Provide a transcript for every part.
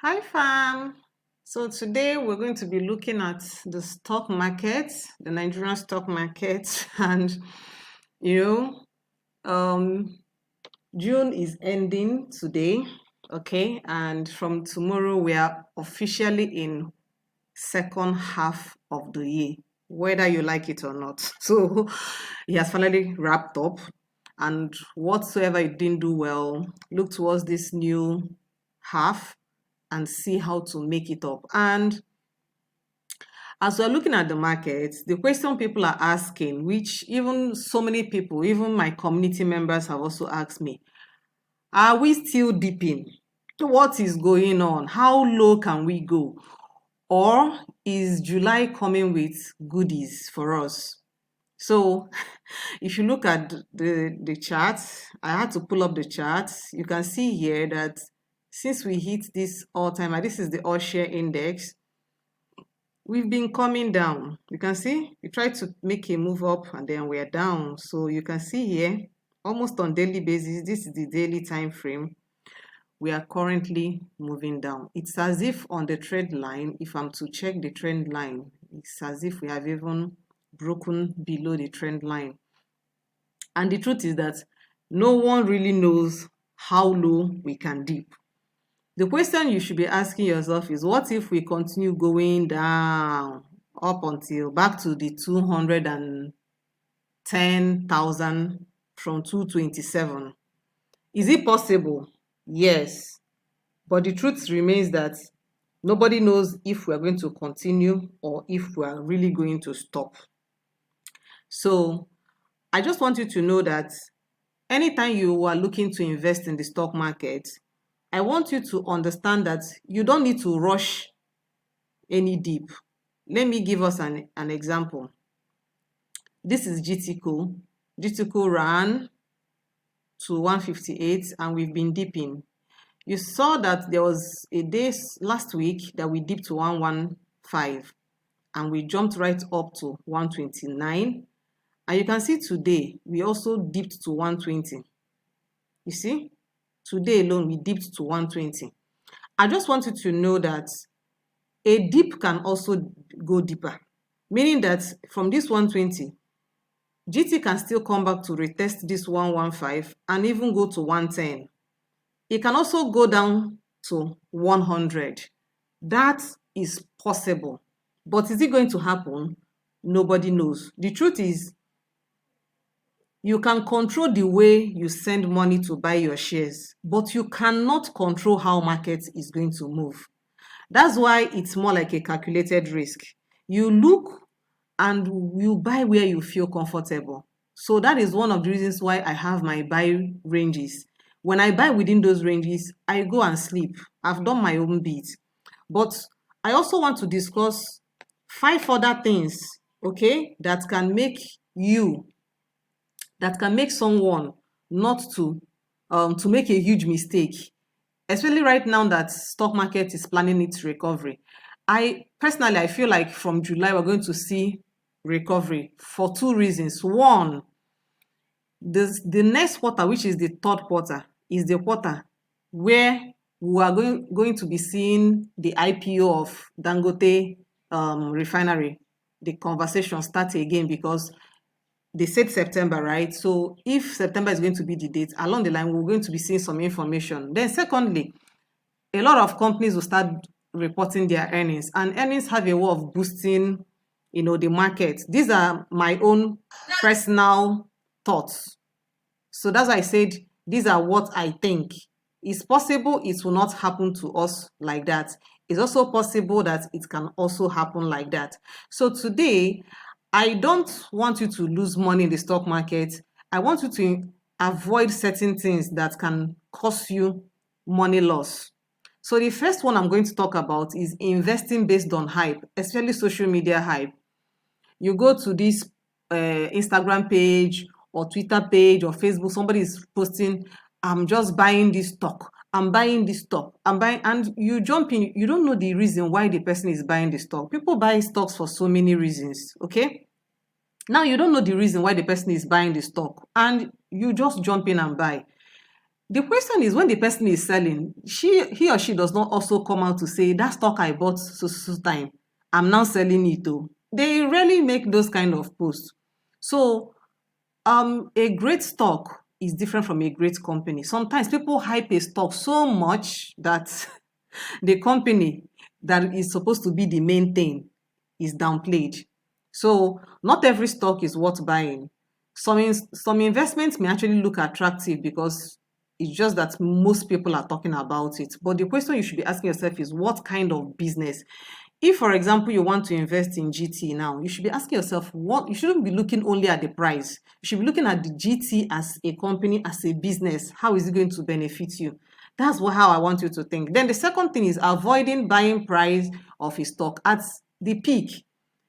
Hi, fam. So today we're going to be looking at the stock market, the Nigerian stock market, and you um, June is ending today, okay, and from tomorrow we are officially in second half of the year, whether you like it or not. So it has finally wrapped up, and whatsoever it didn't do well, look towards this new half and see how to make it up. And as we're looking at the market, the question people are asking, which even so many people, even my community members have also asked me, are we still dipping? What is going on? How low can we go? Or is July coming with goodies for us? So if you look at the charts, I had to pull up the charts. You can see here that since we hit this all-time, this is the all-share index, we've been coming down. You can see we tried to make a move up and then we're down. So you can see here, almost on daily basis, this is the daily time frame. We are currently moving down. It's as if on the trend line, if I'm to check the trend line, it's as if we have even broken below the trend line. And the truth is that no one really knows how low we can dip. The question you should be asking yourself is, what if we continue going down up until back to the 210,000 from 227? Is it possible? Yes. But the truth remains that nobody knows if we're going to continue or if we're really going to stop. So I just want you to know that anytime you are looking to invest in the stock market, I want you to understand that you don't need to rush any dip. Let me give us an example. This is GTCO. GTCO ran to 158 and we've been dipping. You saw that there was a day last week that we dipped to 115 and we jumped right up to 129. And you can see today we also dipped to 120. You see? Today alone we dipped to 120. I just want you to know that a dip can also go deeper, meaning that from this 120, GT can still come back to retest this 115 and even go to 110. It can also go down to 100. That is possible. But is it going to happen? Nobody knows. The truth is, you can control the way you send money to buy your shares, but you cannot control how market is going to move. That's why it's more like a calculated risk. You look and you buy where you feel comfortable. So that is one of the reasons why I have my buy ranges. When I buy within those ranges, I go and sleep. I've done my own bit. But I also want to discuss 5 other things, okay, that can make someone not to make a huge mistake, especially right now that stock market is planning its recovery. I feel like from July we're going to see recovery for 2 reasons. One, the next quarter, which is the third quarter, is the quarter where we are going to be seeing the IPO of Dangote refinery. The conversation starts again because they said September, right? So if September is going to be the date, along the line, we're going to be seeing some information. Then secondly, a lot of companies will start reporting their earnings, and earnings have a way of boosting, the market. These are my own personal thoughts. So that's why I said these are what I think. It's possible it will not happen to us like that. It's also possible that it can also happen like that. So today, I don't want you to lose money in the stock market. I want you to avoid certain things that can cause you money loss. So the first one I'm going to talk about is investing based on hype, especially social media hype. You go to this Instagram page or Twitter page or Facebook, somebody is posting, I'm just buying this stock. I'm buying this stock. I'm buying, and you jump in. You don't know the reason why the person is buying the stock. People buy stocks for so many reasons, okay? Now you don't know the reason why the person is buying the stock and you just jump in and buy. The question is, when the person is selling, he or she does not also come out to say, that stock I bought so time, I'm now selling it too. They rarely make those kind of posts. So a great stock is different from a great company. Sometimes people hype a stock so much that the company that is supposed to be the main thing is downplayed. So not every stock is worth buying. Some investments may actually look attractive because it's just that most people are talking about it. But the question you should be asking yourself is, what kind of business? If, for example, you want to invest in GT now, you should be asking yourself, what you shouldn't be looking only at the price. You should be looking at the GT as a company, as a business. How is it going to benefit you? That's how I want you to think. Then the second thing is avoiding buying price of a stock at the peak.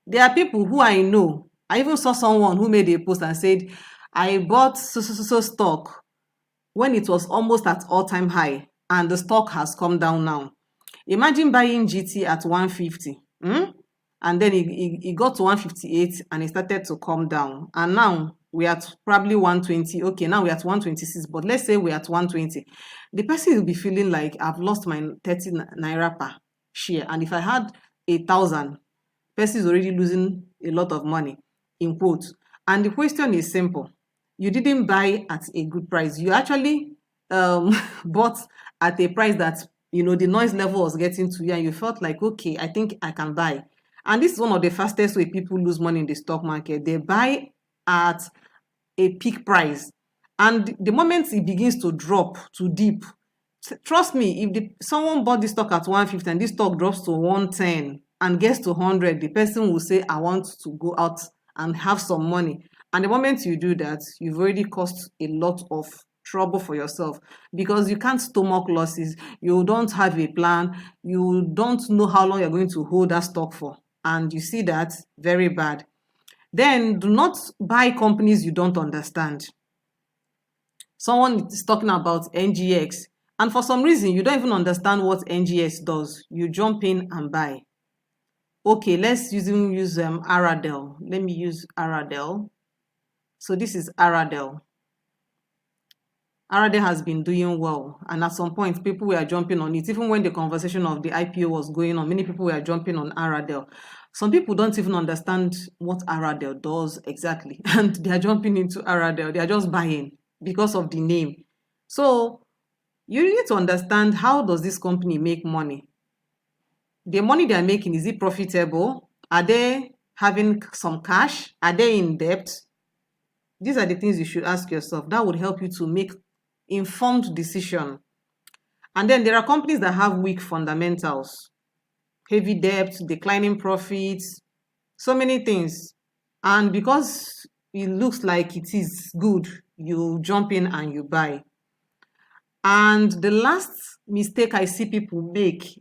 There are people who I know. I even saw someone who made a post and said, I bought so stock when it was almost at all-time high and the stock has come down now. Imagine buying GT at 150, and then it got to 158 and it started to come down. And now we're at probably 120. Okay, now we're at 126, but let's say we're at 120. The person will be feeling like, I've lost my 30 naira per share. And if I had 1,000, person is already losing a lot of money, in quotes. And the question is simple. You didn't buy at a good price. You actually bought at a price that, the noise level was getting to you and you felt like, okay, I think I can buy. And this is one of the fastest way people lose money in the stock market. They buy at a peak price. And the moment it begins to drop to deep, trust me, if someone bought this stock at 150 and this stock drops to 110 and gets to 100, the person will say, I want to go out and have some money. And the moment you do that, you've already caused a lot of trouble for yourself because you can't stomach losses. You don't have a plan. You don't know how long you're going to hold that stock for. And you see that very bad. Then do not buy companies you don't understand. Someone is talking about NGX, and for some reason, you don't even understand what NGX does. You jump in and buy. Okay, let's use Aradel. Let me use Aradel. So this is Aradel. Aradel has been doing well, and at some point, people were jumping on it. Even when the conversation of the IPO was going on, many people were jumping on Aradel. Some people don't even understand what Aradel does exactly, and they are jumping into Aradel. They are just buying because of the name. So you need to understand, how does this company make money? The money they are making, is it profitable? Are they having some cash? Are they in debt? These are the things you should ask yourself. That would help you to make informed decision. And then there are companies that have weak fundamentals, heavy debt, declining profits, so many things. And because it looks like it is good, you jump in and you buy. And the last mistake I see people make,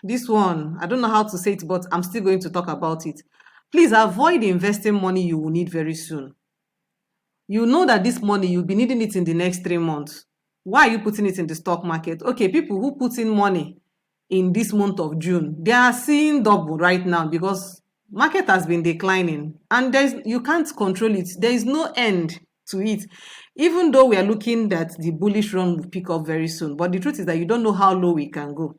this one, I don't know how to say it, but I'm still going to talk about it. Please avoid investing money you will need very soon. You know that this money, you'll be needing it in the next 3 months. Why are you putting it in the stock market? Okay, people who put in money in this month of June, they are seeing double right now because market has been declining and you can't control it. There is no end to it. Even though we are looking that the bullish run will pick up very soon, but the truth is that you don't know how low we can go.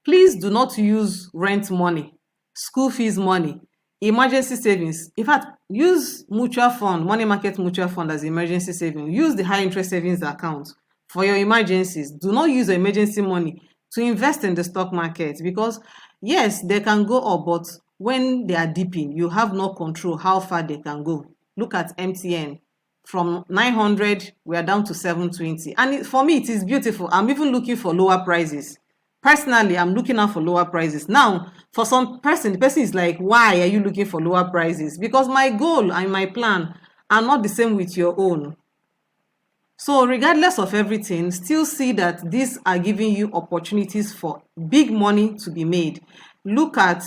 Please do not use rent money, school fees money, emergency savings. In fact, use mutual fund, money market mutual fund as emergency savings. Use the high interest savings account for your emergencies. Do not use your emergency money to invest in the stock market because yes, they can go up, but when they are dipping, you have no control how far they can go. Look at MTN. From 900, we are down to 720. And for me, it is beautiful. I'm even looking for lower prices. Personally, I'm looking out for lower prices. Now, for some person, the person is like, why are you looking for lower prices? Because my goal and my plan are not the same with your own. So regardless of everything, still see that these are giving you opportunities for big money to be made. Look at,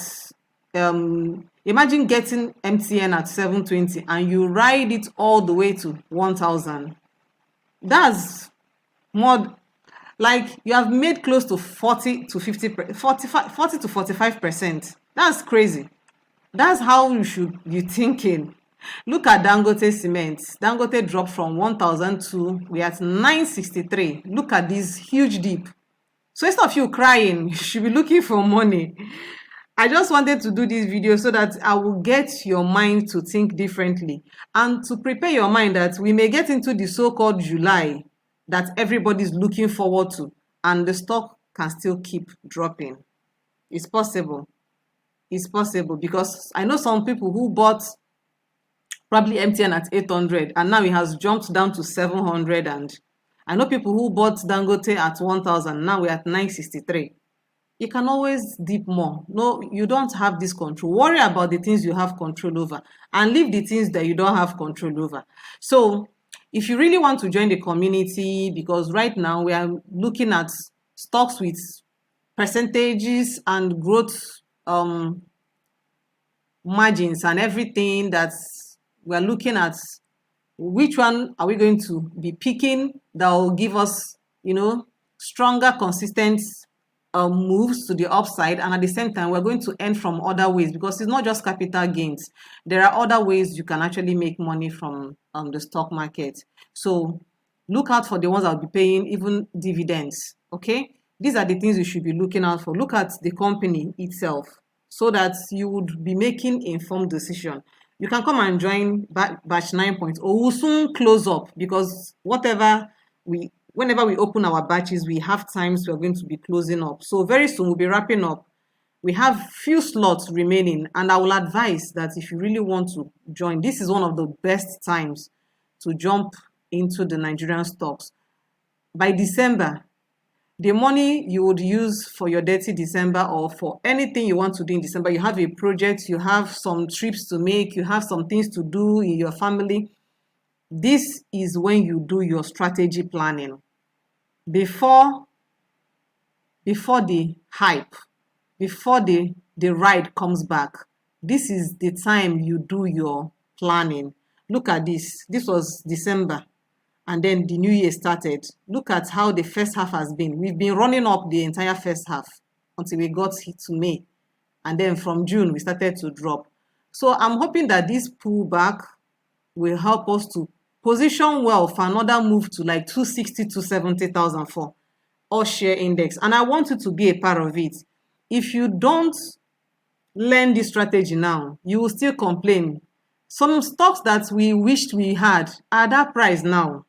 imagine getting MTN at 720 and you ride it all the way to 1,000. That's more like you have made close to 40 to 45%. That's crazy. That's how you should be thinking. Look at Dangote Cement. Dangote dropped from 1,002. We're at 963. Look at this huge dip. So instead of you crying, you should be looking for money. I just wanted to do this video so that I will get your mind to think differently and to prepare your mind that we may get into the so-called July that everybody's looking forward to, and the stock can still keep dropping. It's possible. It's possible, because I know some people who bought probably MTN at 800 and now it has jumped down to 700, and I know people who bought Dangote at 1000, now we're at 963. You can always dip more. No, you don't have this control. Worry about the things you have control over and leave the things that you don't have control over. So if you really want to join the community, because right now we are looking at stocks with percentages and growth margins and everything, that we're looking at which one are we going to be picking that will give us, stronger, consistent moves to the upside, and at the same time we're going to earn from other ways, because it's not just capital gains. There are other ways you can actually make money from the stock market. So look out for the ones that will be paying even dividends. Okay, these are the things you should be looking out for. Look at the company itself so that you would be making informed decision. You can come and join batch 9.0. We'll soon close up, because whenever we open our batches, we have times we're going to be closing up. So very soon we'll be wrapping up. We have few slots remaining, and I will advise that if you really want to join, this is one of the best times to jump into the Nigerian stocks. By December, the money you would use for your dirty December or for anything you want to do in December, you have a project, you have some trips to make, you have some things to do in your family. This is when you do your strategy planning. Before the hype, before the ride comes back, this is the time you do your planning. Look at this. This was December, and then the new year started. Look at how the first half has been. We've been running up the entire first half until we got to May, and then from June we started to drop. So I'm hoping that this pullback will help us to position well for another move to like 260 to 70,000 for all share index, and I want you to be a part of it. If you don't learn this strategy now, you will still complain. Some stocks that we wished we had are that price now,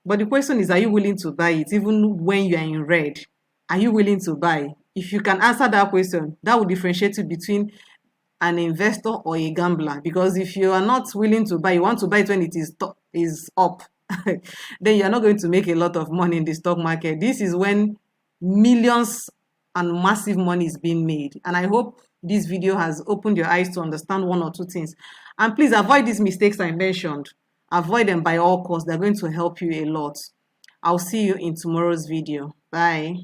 but the question is, are you willing to buy it? Even when you are in red, are you willing to buy? If you can answer that question, that will differentiate you between an investor or a gambler. Because if you are not willing to buy, you want to buy it when it is up, then you're not going to make a lot of money in the stock market. This is when millions and massive money is being made. And I hope this video has opened your eyes to understand one or two things. And please avoid these mistakes I mentioned. Avoid them by all costs. They're going to help you a lot. I'll see you in tomorrow's video. Bye.